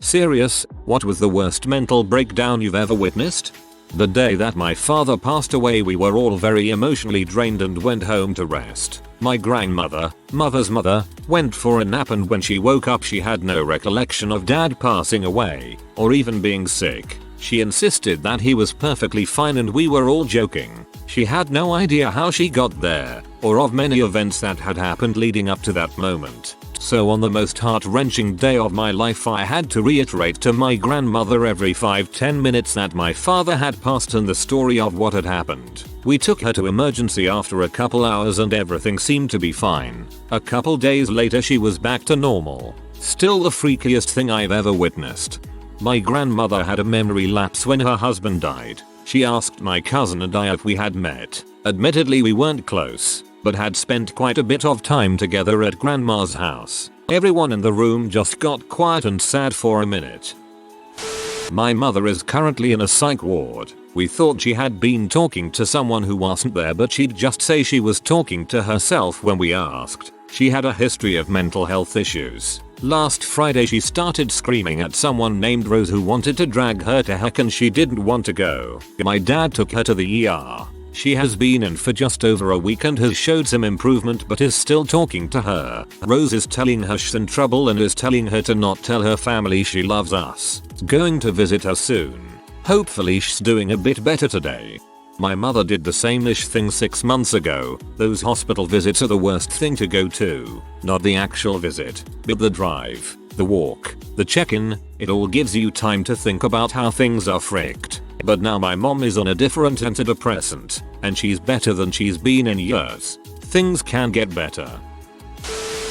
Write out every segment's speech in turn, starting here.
Serious, what was the worst mental breakdown you've ever witnessed? The day that my father passed away we were all very emotionally drained and went home to rest. My grandmother, mother's mother, went for a nap and when she woke up she had no recollection of dad passing away, or even being sick. She insisted that he was perfectly fine and we were all joking. She had no idea how she got there, or of many events that had happened leading up to that moment. So on the most heart-wrenching day of my life I had to reiterate to my grandmother every 5-10 minutes that my father had passed and the story of what had happened. We took her to emergency after a couple hours and everything seemed to be fine. A couple days later she was back to normal. Still the freakiest thing I've ever witnessed. My grandmother had a memory lapse when her husband died. She asked my cousin and I if we had met. Admittedly we weren't close, but had spent quite a bit of time together at grandma's house. Everyone in the room just got quiet and sad for a minute. My mother is currently in a psych ward. We thought she had been talking to someone who wasn't there, but she'd just say she was talking to herself when we asked. She had a history of mental health issues. Last Friday she started screaming at someone named Rose who wanted to drag her to heck and she didn't want to go. My dad took her to the ER. She has been in for just over a week and has showed some improvement but is still talking to her. Rose is telling her she's in trouble and is telling her to not tell her family she loves us. Going to visit her soon. Hopefully she's doing a bit better today. My mother did the same-ish thing 6 months ago. Those hospital visits are the worst thing to go to. Not the actual visit, but the drive, the walk, the check-in. It all gives you time to think about how things are fricked. But now my mom is on a different antidepressant, and she's better than she's been in years. Things can get better.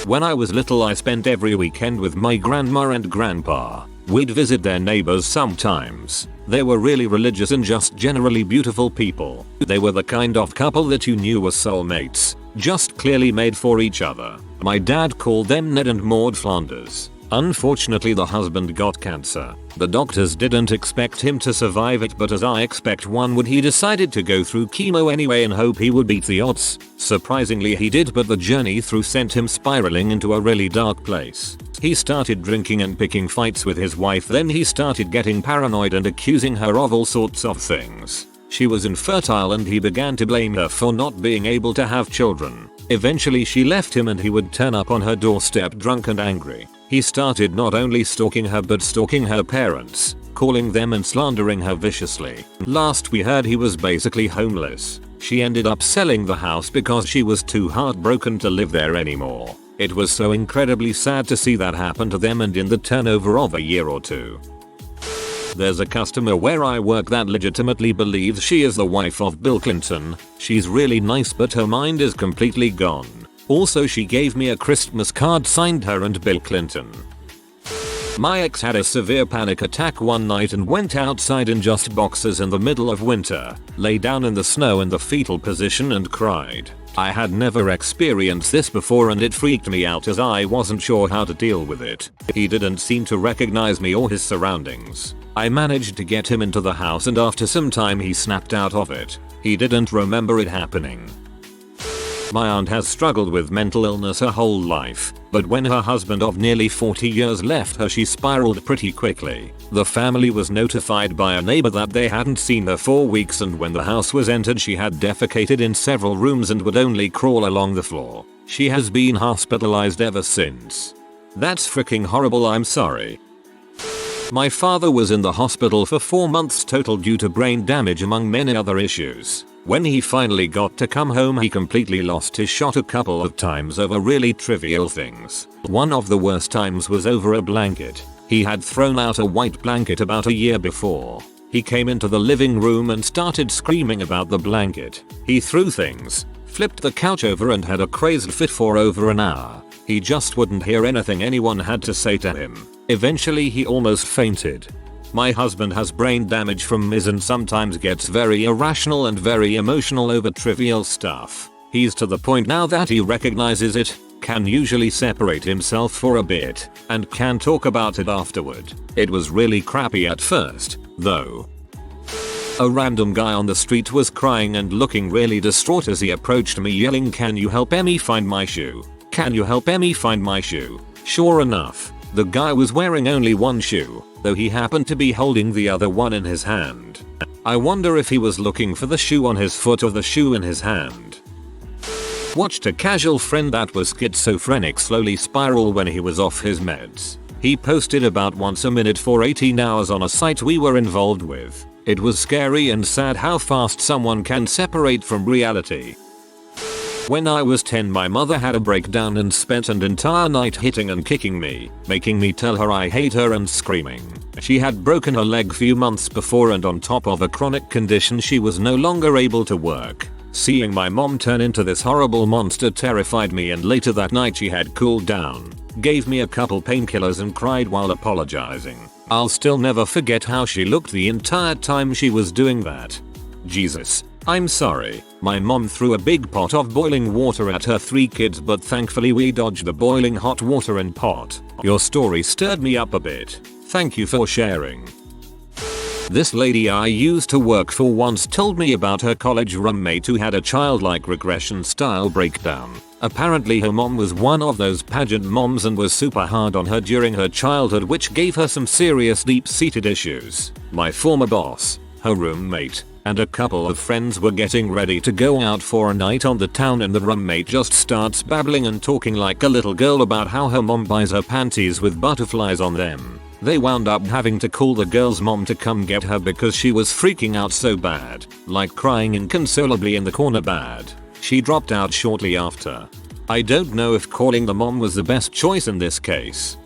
When I was little I spent every weekend with my grandma and grandpa. We'd visit their neighbors sometimes. They were really religious and just generally beautiful people. They were the kind of couple that you knew were soulmates, just clearly made for each other. My dad called them Ned and Maud Flanders. Unfortunately the husband got cancer. The doctors didn't expect him to survive it, but as I expect one would, he decided to go through chemo anyway and hope he would beat the odds. Surprisingly he did, but the journey through sent him spiraling into a really dark place. He started drinking and picking fights with his wife, then he started getting paranoid and accusing her of all sorts of things. She was infertile and he began to blame her for not being able to have children. Eventually she left him and he would turn up on her doorstep drunk and angry. He started not only stalking her but stalking her parents, calling them and slandering her viciously. Last we heard he was basically homeless. She ended up selling the house because she was too heartbroken to live there anymore. It was so incredibly sad to see that happen to them and in the turnover of a year or two. There's a customer where I work that legitimately believes she is the wife of Bill Clinton. She's really nice but her mind is completely gone. Also she gave me a Christmas card signed her and Bill Clinton. My ex had a severe panic attack one night and went outside in just boxers in the middle of winter, lay down in the snow in the fetal position and cried. I had never experienced this before and it freaked me out as I wasn't sure how to deal with it. He didn't seem to recognize me or his surroundings. I managed to get him into the house and after some time he snapped out of it. He didn't remember it happening. My aunt has struggled with mental illness her whole life, but when her husband of nearly 40 years left her she spiraled pretty quickly. The family was notified by a neighbor that they hadn't seen her for weeks, and when the house was entered she had defecated in several rooms and would only crawl along the floor. She has been hospitalized ever since. That's freaking horrible, I'm sorry. My father was in the hospital for 4 months total due to brain damage among many other issues. When he finally got to come home he completely lost his shot a couple of times over really trivial things. One of the worst times was over a blanket. He had thrown out a white blanket about a year before. He came into the living room and started screaming about the blanket. He threw things, flipped the couch over and had a crazed fit for over an hour. He just wouldn't hear anything anyone had to say to him. Eventually he almost fainted. My husband has brain damage from Ms and sometimes gets very irrational and very emotional over trivial stuff. He's to the point now that he recognizes it, can usually separate himself for a bit, and can talk about it afterward. It was really crappy at first, though. A random guy on the street was crying and looking really distraught as he approached me yelling, "Can you help Emmy find my shoe? Can you help Emmy find my shoe?" Sure enough, The guy was wearing only one shoe, though he happened to be holding the other one in his hand. I wonder if he was looking for the shoe on his foot or the shoe in his hand. Watched a casual friend that was schizophrenic slowly spiral when he was off his meds. He posted about once a minute for 18 hours on a site we were involved with. It was scary and sad how fast someone can separate from reality. When I was 10, my mother had a breakdown and spent an entire night hitting and kicking me, making me tell her I hate her and screaming. She had broken her leg few months before, and on top of a chronic condition she was no longer able to work. Seeing my mom turn into this horrible monster terrified me, and later that night she had cooled down, gave me a couple painkillers and cried while apologizing. I'll still never forget how she looked the entire time she was doing that. Jesus. I'm sorry. My mom threw a big pot of boiling water at her 3 kids, but thankfully we dodged the boiling hot water and pot. Your story stirred me up a bit. Thank you for sharing. This lady I used to work for once told me about her college roommate who had a childlike regression style breakdown. Apparently her mom was one of those pageant moms and was super hard on her during her childhood, which gave her some serious deep-seated issues. My former boss, her roommate, and a couple of friends were getting ready to go out for a night on the town, and the roommate just starts babbling and talking like a little girl about how her mom buys her panties with butterflies on them. They wound up having to call the girl's mom to come get her because she was freaking out so bad, like crying inconsolably in the corner bad. She dropped out shortly after. I don't know if calling the mom was the best choice in this case.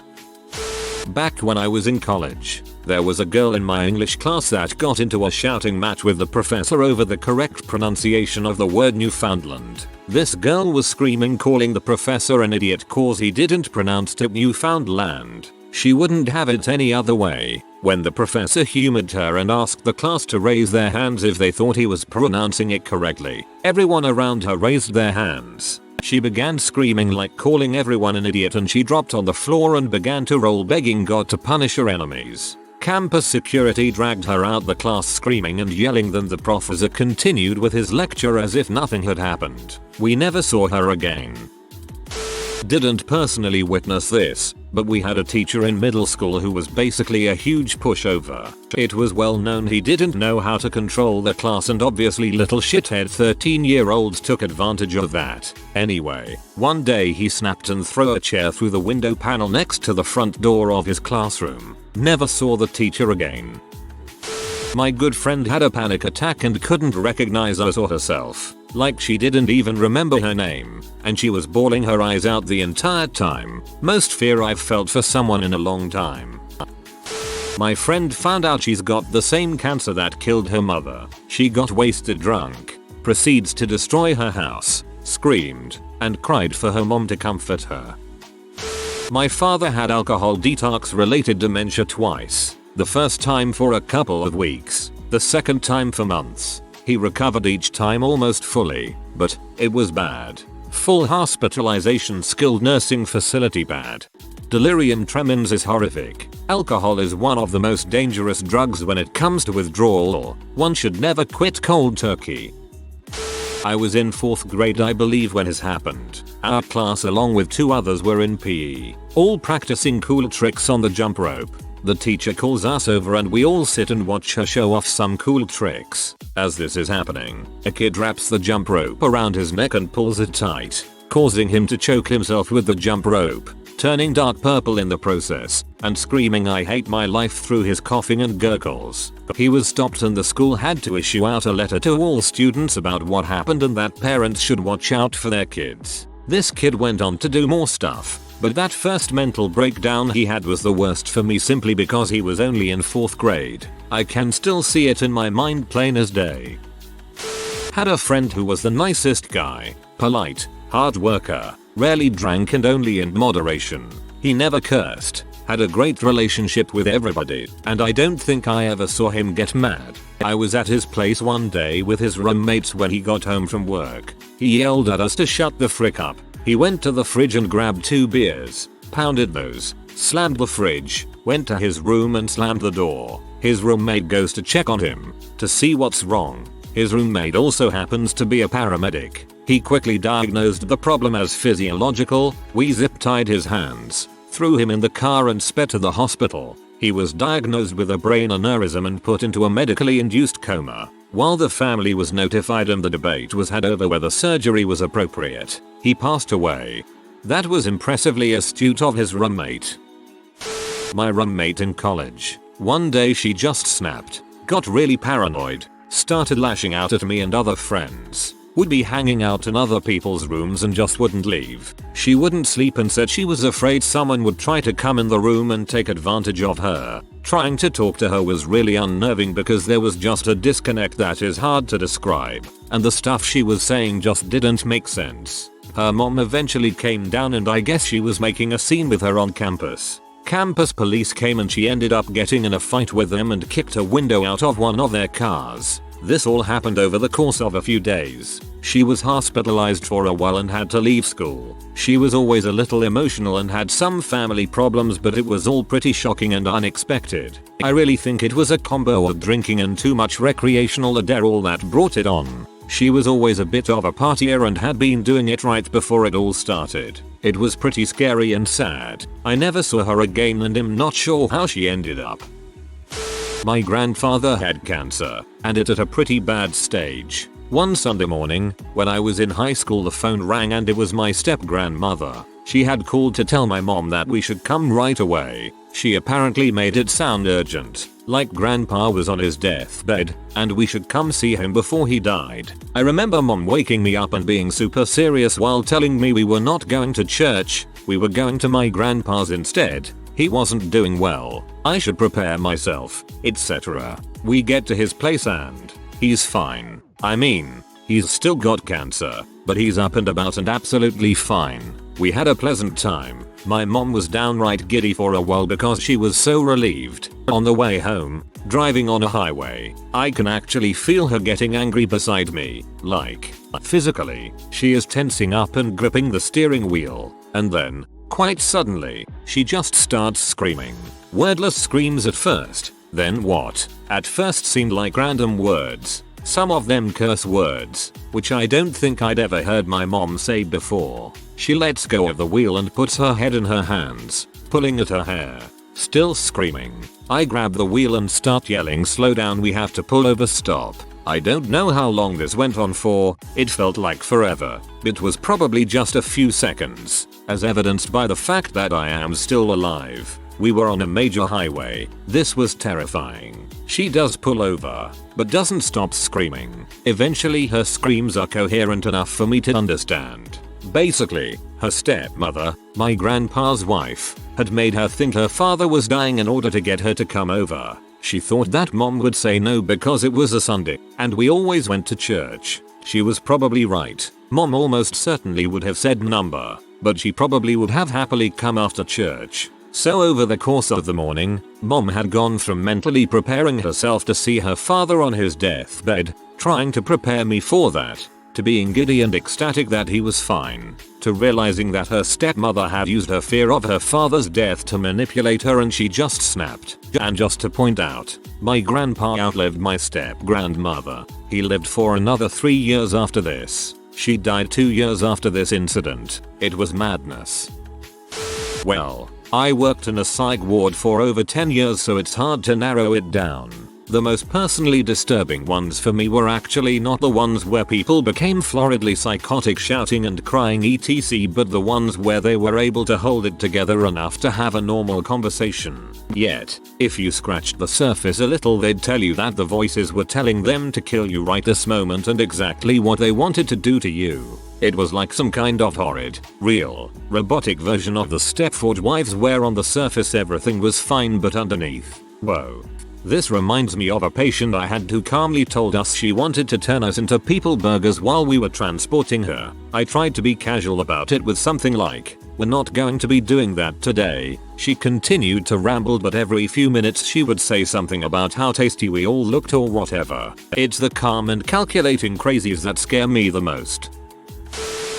Back when I was in college, there was a girl in my English class that got into a shouting match with the professor over the correct pronunciation of the word Newfoundland. This girl was screaming, calling the professor an idiot cause he didn't pronounce it Newfoundland. She wouldn't have it any other way. When the professor humored her and asked the class to raise their hands if they thought he was pronouncing it correctly, everyone around her raised their hands. She began screaming like calling everyone an idiot, and she dropped on the floor and began to roll, begging God to punish her enemies. Campus security dragged her out the class screaming and yelling, then the professor continued with his lecture as if nothing had happened. We never saw her again. Didn't personally witness this, but we had a teacher in middle school who was basically a huge pushover. It was well known he didn't know how to control the class, and obviously little shithead 13-year-olds took advantage of that. Anyway, one day he snapped and threw a chair through the window panel next to the front door of his classroom. Never saw the teacher again. My good friend had a panic attack and couldn't recognize us or herself. Like she didn't even remember her name, and she was bawling her eyes out the entire time. Most fear I've felt for someone in a long time. My friend found out she's got the same cancer that killed her mother. She got wasted drunk, proceeds to destroy her house, screamed, and cried for her mom to comfort her. My father had alcohol detox related dementia twice. The first time for a couple of weeks, the second time for months. He recovered each time almost fully, but it was bad. Full hospitalization, skilled nursing facility bad. Delirium tremens is horrific. Alcohol is one of the most dangerous drugs when it comes to withdrawal. One should never quit cold turkey. I was in 4th grade I believe when this happened. Our class along with 2 others were in PE, all practicing cool tricks on the jump rope. The teacher calls us over and we all sit and watch her show off some cool tricks. As this is happening, a kid wraps the jump rope around his neck and pulls it tight, causing him to choke himself with the jump rope, turning dark purple in the process, and screaming "I hate my life" through his coughing and gurgles. He was stopped and the school had to issue out a letter to all students about what happened and that parents should watch out for their kids. This kid went on to do more stuff. But that first mental breakdown he had was the worst for me simply because he was only in 4th grade. I can still see it in my mind plain as day. Had a friend who was the nicest guy, polite, hard worker, rarely drank and only in moderation. He never cursed, had a great relationship with everybody, and I don't think I ever saw him get mad. I was at his place one day with his roommates when he got home from work. He yelled at us to shut the frick up. He went to the fridge and grabbed 2 beers, pounded those, slammed the fridge, went to his room and slammed the door. His roommate goes to check on him, to see what's wrong. His roommate also happens to be a paramedic. He quickly diagnosed the problem as physiological. We zip tied his hands, threw him in the car and sped to the hospital. He was diagnosed with a brain aneurysm and put into a medically induced coma. While the family was notified and the debate was had over whether surgery was appropriate, he passed away. That was impressively astute of his roommate. My roommate in college. One day she just snapped, got really paranoid, started lashing out at me and other friends. Would be hanging out in other people's rooms and just wouldn't leave. She wouldn't sleep and said she was afraid someone would try to come in the room and take advantage of her. Trying to talk to her was really unnerving because there was just a disconnect that is hard to describe, and the stuff she was saying just didn't make sense. Her mom eventually came down and I guess she was making a scene with her on campus. Campus police came and she ended up getting in a fight with them and kicked a window out of one of their cars. This all happened over the course of a few days. She was hospitalized for a while and had to leave school. She was always a little emotional and had some family problems, but it was all pretty shocking and unexpected. I really think it was a combo of drinking and too much recreational Adderall that brought it on. She was always a bit of a partier and had been doing it right before it all started. It was pretty scary and sad. I never saw her again and am not sure how she ended up. My grandfather had cancer, and it at a pretty bad stage. One Sunday morning, when I was in high school, the phone rang and it was my step-grandmother. She had called to tell my mom that we should come right away. She apparently made it sound urgent, like grandpa was on his deathbed, and we should come see him before he died. I remember mom waking me up and being super serious while telling me we were not going to church, we were going to my grandpa's instead. He wasn't doing well. I should prepare myself, etc. We get to his place and he's fine. I mean, he's still got cancer, but he's up and about and absolutely fine. We had a pleasant time. My mom was downright giddy for a while because she was so relieved. On the way home, driving on a highway, I can actually feel her getting angry beside me, like, physically. She is tensing up and gripping the steering wheel, and then, quite suddenly, she just starts screaming. Wordless screams at first, then what at first seemed like random words. Some of them curse words, which I don't think I'd ever heard my mom say before. She lets go of the wheel and puts her head in her hands, pulling at her hair. Still screaming. I grab the wheel and start yelling, slow down, we have to pull over, stop. I don't know how long this went on for, it felt like forever. It was probably just a few seconds, as evidenced by the fact that I am still alive. We were on a major highway. This was terrifying. She does pull over, but doesn't stop screaming. Eventually her screams are coherent enough for me to understand. Basically, her stepmother, my grandpa's wife, had made her think her father was dying in order to get her to come over. She thought that mom would say no because it was a Sunday, and we always went to church. She was probably right. Mom almost certainly would have said number, but she probably would have happily come after church. So over the course of the morning, mom had gone from mentally preparing herself to see her father on his deathbed, trying to prepare me for that, to being giddy and ecstatic that he was fine, to realizing that her stepmother had used her fear of her father's death to manipulate her and she just snapped. And just to point out, my grandpa outlived my step-grandmother. He lived for another 3 years after this. She died 2 years after this incident. It was madness. Well, I worked in a psych ward for over 10 years, so it's hard to narrow it down. The most personally disturbing ones for me were actually not the ones where people became floridly psychotic, shouting and crying etc, but the ones where they were able to hold it together enough to have a normal conversation. Yet, if you scratched the surface a little, they'd tell you that the voices were telling them to kill you right this moment and exactly what they wanted to do to you. It was like some kind of horrid, real, robotic version of the Stepford Wives where on the surface everything was fine but underneath, whoa. This reminds me of a patient I had who calmly told us she wanted to turn us into people burgers while we were transporting her. I tried to be casual about it with something like, "We're not going to be doing that today." She continued to ramble, but every few minutes she would say something about how tasty we all looked or whatever. It's the calm and calculating crazies that scare me the most.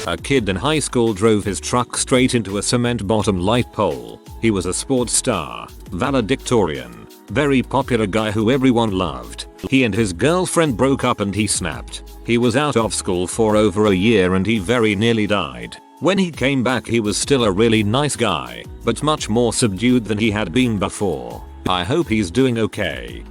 A kid in high school drove his truck straight into a cement bottom light pole. He was a sports star, valedictorian, very popular guy who everyone loved. He and his girlfriend broke up and he snapped. He was out of school for over a year and he very nearly died. When he came back he was still a really nice guy, but much more subdued than he had been before. I hope he's doing okay.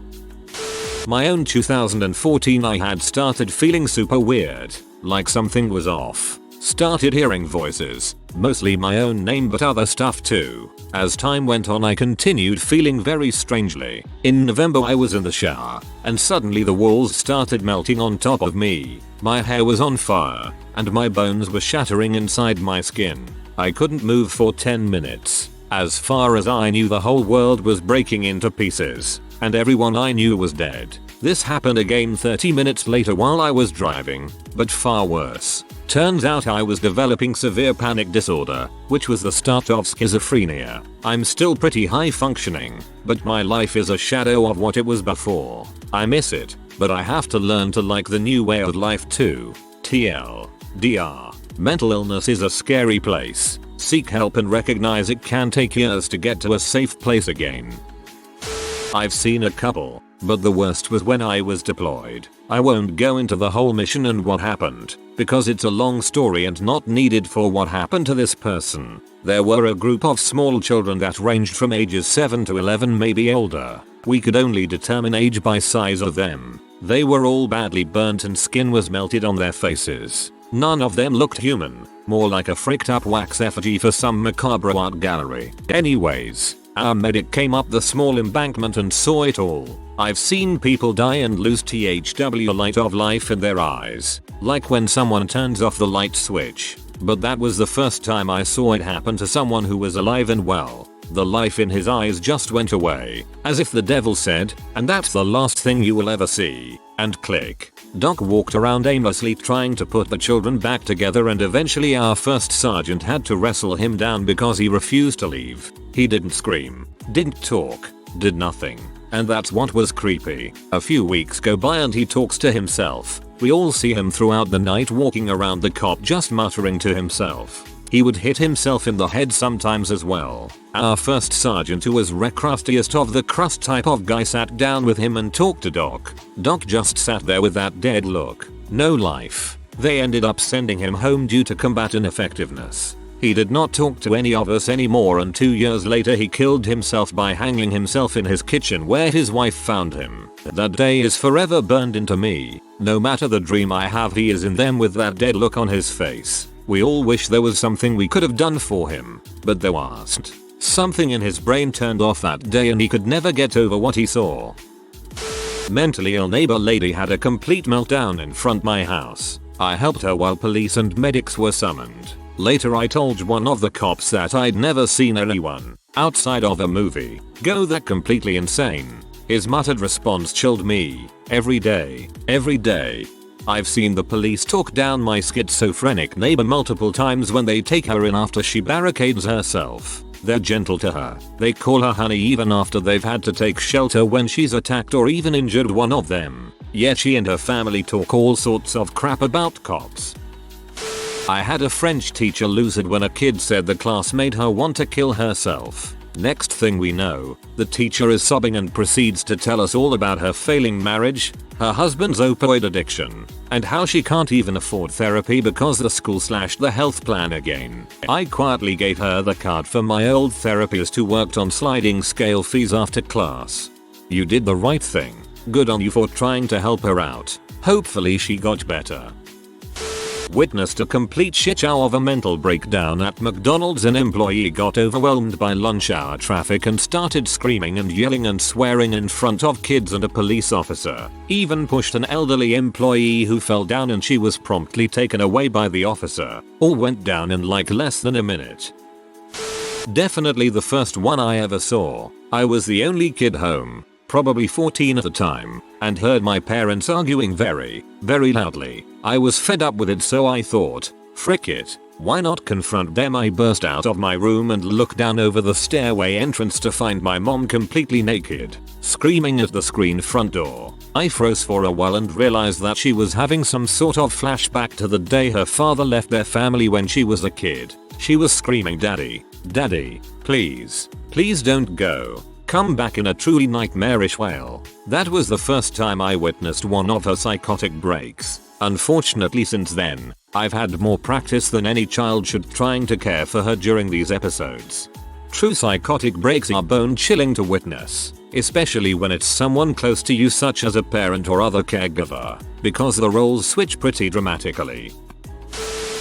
My own 2014 I had started feeling super weird, like something was off. Started hearing voices, mostly my own name but other stuff too. As time went on I continued feeling very strangely. In November I was in the shower, and suddenly the walls started melting on top of me. My hair was on fire, and my bones were shattering inside my skin. I couldn't move for 10 minutes. As far as I knew the whole world was breaking into pieces, and everyone I knew was dead. This happened again 30 minutes later while I was driving, but far worse. Turns out I was developing severe panic disorder, which was the start of schizophrenia. I'm still pretty high functioning, but my life is a shadow of what it was before. I miss it, but I have to learn to like the new way of life too. TLDR. Mental illness is a scary place. Seek help and recognize it can take years to get to a safe place again. I've seen a couple, but the worst was when I was deployed. I won't go into the whole mission and what happened, because it's a long story and not needed for what happened to this person. There were a group of small children that ranged from ages 7 to 11, maybe older. We could only determine age by size of them. They were all badly burnt and skin was melted on their faces. None of them looked human, more like a freaked up wax effigy for some macabre art gallery. Anyways, our medic came up the small embankment and saw it all. I've seen people die and lose the light of life in their eyes, like when someone turns off the light switch. But that was the first time I saw it happen to someone who was alive and well. The life in his eyes just went away, as if the devil said, "And that's the last thing you will ever see." And click. Doc walked around aimlessly trying to put the children back together, and eventually our first sergeant had to wrestle him down because he refused to leave. He didn't scream, didn't talk, did nothing. And that's what was creepy. A few weeks go by and he talks to himself. We all see him throughout the night walking around the cop just muttering to himself. He would hit himself in the head sometimes as well. Our first sergeant, who was recrustiest of the crust type of guy, sat down with him and talked to Doc. Doc just sat there with that dead look. No life. They ended up sending him home due to combat ineffectiveness. He did not talk to any of us anymore, and 2 years later he killed himself by hanging himself in his kitchen where his wife found him. That day is forever burned into me. No matter the dream I have, he is in them with that dead look on his face. We all wish there was something we could have done for him, but there wasn't. Something in his brain turned off that day and he could never get over what he saw. Mentally ill neighbor lady had a complete meltdown in front of my house. I helped her while police and medics were summoned. Later I told one of the cops that I'd never seen anyone, outside of a movie, go that completely insane. His muttered response chilled me. Every day. I've seen the police talk down my schizophrenic neighbor multiple times when they take her in after she barricades herself. They're gentle to her. They call her honey even after they've had to take shelter when she's attacked or even injured one of them. Yet she and her family talk all sorts of crap about cops. I had a French teacher lose it when a kid said the class made her want to kill herself. Next thing we know, the teacher is sobbing and proceeds to tell us all about her failing marriage, her husband's opioid addiction, and how she can't even afford therapy because the school slashed the health plan again. I quietly gave her the card for my old therapist who worked on sliding scale fees after class. You did the right thing. Good on you for trying to help her out. Hopefully she got better. Witnessed a complete shitshow of a mental breakdown at McDonald's. An employee got overwhelmed by lunch hour traffic and started screaming and yelling and swearing in front of kids and a police officer. Even pushed an elderly employee who fell down and she was promptly taken away by the officer. All went down in like less than a minute. Definitely the first one I ever saw. I was the only kid home, probably 14 at the time, and heard my parents arguing very loudly. I was fed up with it, so I thought, frick it, why not confront them? I burst out of my room and looked down over the stairway entrance to find my mom completely naked, screaming at the screen front door. I froze for a while and realized that she was having some sort of flashback to the day her father left their family when she was a kid. She was screaming, "Daddy, Daddy, please don't go. come back in a truly nightmarish wail. That was the first time I witnessed one of her psychotic breaks. Unfortunately since then, I've had more practice than any child should trying to care for her during these episodes. True psychotic breaks are bone-chilling to witness, especially when it's someone close to you such as a parent or other caregiver, because the roles switch pretty dramatically.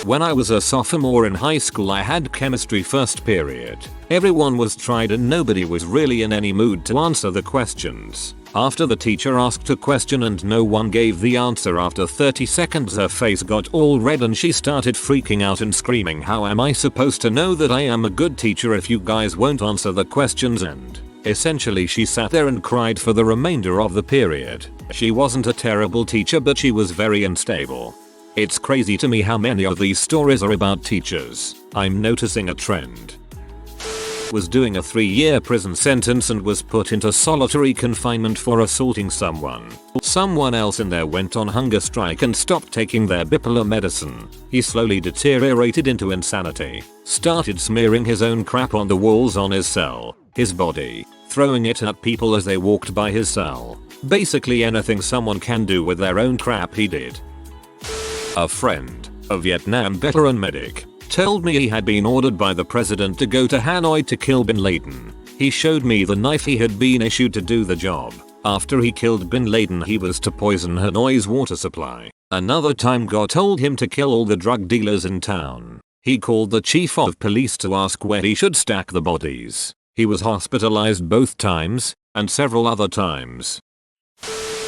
When I was a sophomore in high school I had chemistry first period. Everyone was tried and nobody was really in any mood to answer the questions. After the teacher asked a question and no one gave the answer after 30 seconds her face got all red and she started freaking out and screaming, "How am I supposed to know that I am a good teacher if you guys won't answer the questions?" And essentially she sat there and cried for the remainder of the period. She wasn't a terrible teacher but she was very unstable. It's crazy to me how many of these stories are about teachers. I'm noticing a trend. Was doing a 3-year prison sentence and was put into solitary confinement for assaulting someone. Someone else in there went on hunger strike and stopped taking their bipolar medicine. He slowly deteriorated into insanity. Started smearing his own crap on the walls on his cell, his body, throwing it at people as they walked by his cell. Basically anything someone can do with their own crap he did. A friend, a Vietnam veteran medic, told me he had been ordered by the president to go to Hanoi to kill Bin Laden. He showed me the knife he had been issued to do the job. After he killed Bin Laden he was to poison Hanoi's water supply. Another time God told him to kill all the drug dealers in town. He called the chief of police to ask where he should stack the bodies. He was hospitalized both times, and several other times.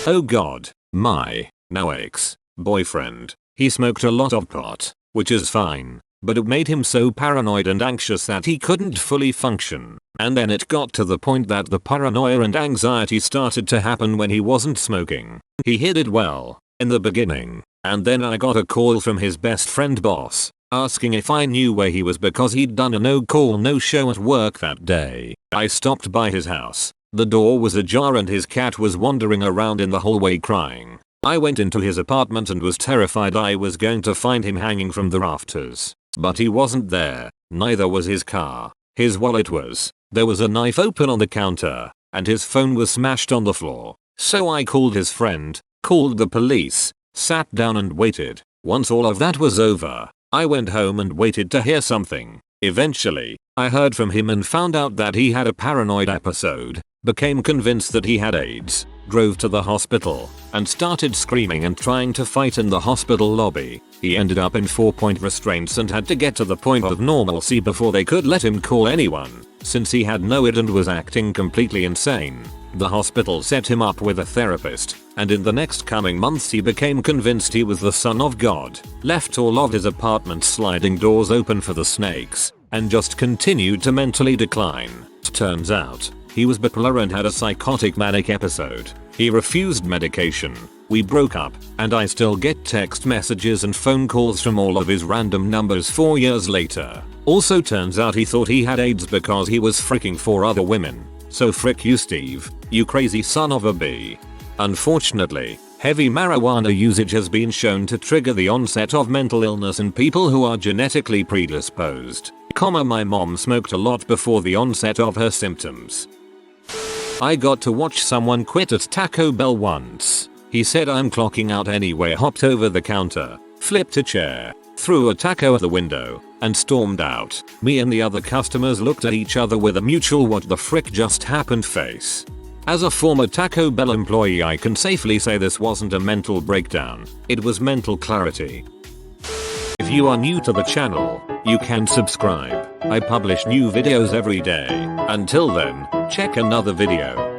Oh God, my now ex-boyfriend. He smoked a lot of pot, which is fine, but it made him so paranoid and anxious that he couldn't fully function. And then it got to the point that the paranoia and anxiety started to happen when he wasn't smoking. He hid it well, in the beginning, and then I got a call from his best friend boss, asking if I knew where he was because he'd done a no-call no-show at work that day. I stopped by his house. The door was ajar and his cat was wandering around in the hallway crying. I went into his apartment and was terrified I was going to find him hanging from the rafters. But he wasn't there, neither was his car. His wallet was. There was a knife open on the counter, and his phone was smashed on the floor. So I called his friend, called the police, sat down and waited. Once all of that was over, I went home and waited to hear something. Eventually, I heard from him and found out that he had a paranoid episode, became convinced that he had AIDS, drove to the hospital, and started screaming and trying to fight in the hospital lobby. He ended up in 4-point restraints and had to get to the point of normalcy before they could let him call anyone, since he had no id and was acting completely insane. The hospital set him up with a therapist, and in the next coming months he became convinced he was the son of God, left all of his apartment sliding doors open for the snakes, and just continued to mentally decline. Turns out, he was bipolar and had a psychotic manic episode. He refused medication. We broke up, and I still get text messages and phone calls from all of his random numbers 4 years later. Also turns out he thought he had AIDS because he was fricking 4 other women. So frick you Steve, you crazy son of a b. Unfortunately, heavy marijuana usage has been shown to trigger the onset of mental illness in people who are genetically predisposed. My mom smoked a lot before the onset of her symptoms. I got to watch someone quit at Taco Bell once. He said I'm clocking out anyway, hopped over the counter, flipped a chair, threw a taco at the window, and stormed out. Me and the other customers looked at each other with a mutual what the frick just happened face. As a former Taco Bell employee I can safely say this wasn't a mental breakdown, it was mental clarity. If you are new to the channel, you can subscribe. I publish new videos every day. Until then, check another video.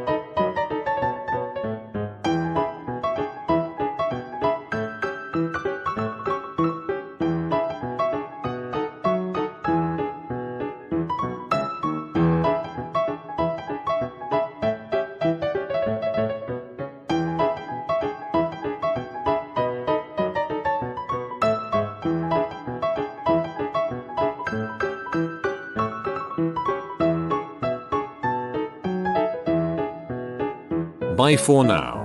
Bye for now.